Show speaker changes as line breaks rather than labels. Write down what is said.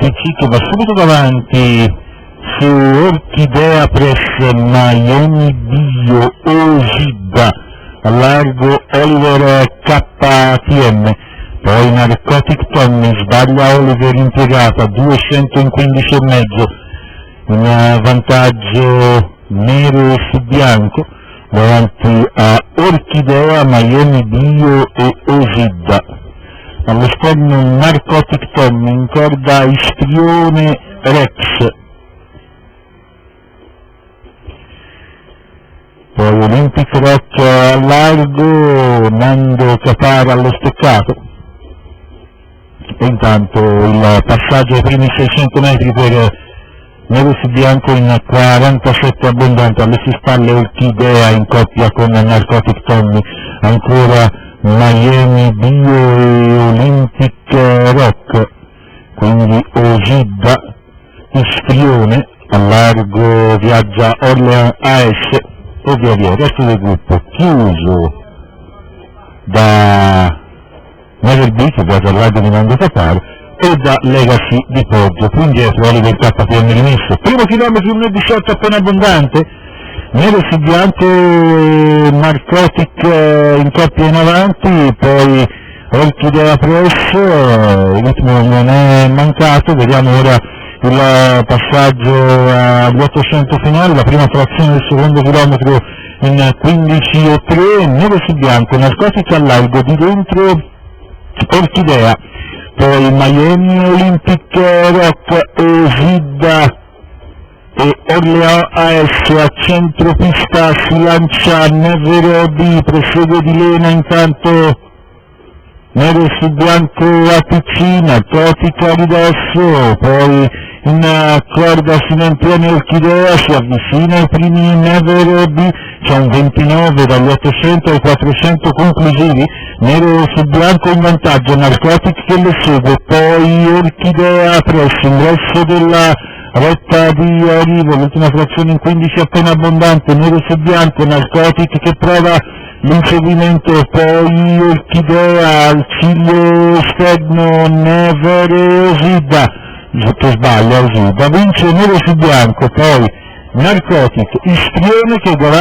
TC che va subito davanti su Orchidea Press, Miami Bio, Ojibwa, a largo Oliver KTM, poi Narcotic Tommy, sbaglia Oliver impiegata, 215,5, in vantaggio nero su bianco, davanti a Orchidea, Miami Bio e Ojibwa. Allo schermo Narcotic Tommy, in corda Istrione Rex, poi Olympic Rock a largo, Nando Capara allo steccato, e intanto il passaggio ai primi 600 metri per nero su bianco in 47 abbondante, alle sue spalle Orchidea in coppia con Narcotic Tommy, ancora Miami Bio e Olympic Rock, quindi Ojibwa, Istrione, a largo viaggia Orleans AS, e via via, il resto del gruppo chiuso da Never B, che viaggia al largo di Nando Capara, e da Legacy di Poggio. Più indietro Oliver KTM rimesso, primo chilometro 1,18 appena abbondante, nero su bianco Narcotic in coppia in avanti, poi Orchidea Press, il ritmo non è mancato, vediamo ora il passaggio agli 800 finali, la prima trazione del secondo chilometro in 15,3, nero su bianco, Narcotic al largo, di dentro Orchidea, poi Miami Olympic Rock, Ojibwa e Orleans AS. A centropista si lancia Never B, prosegue di Lena, intanto nero su bianco ATC, Narcotic Aridosso, poi in corda si mantiene Orchidea, si avvicina ai primi Never B, c'è un 29 dagli 800 ai 400 conclusivi, nero su bianco in vantaggio, Narcotic che le segue, poi Orchidea Press, ingresso della retta di arrivo, l'ultima frazione in 15 appena abbondante, nero su bianco, Narcotic che prova l'inseguimento, poi Orchidea al ciglio esterno, Never e Ojibwa, che sbaglia Ojibwa, vince nero su bianco, poi Narcotic, Istrione che guadagna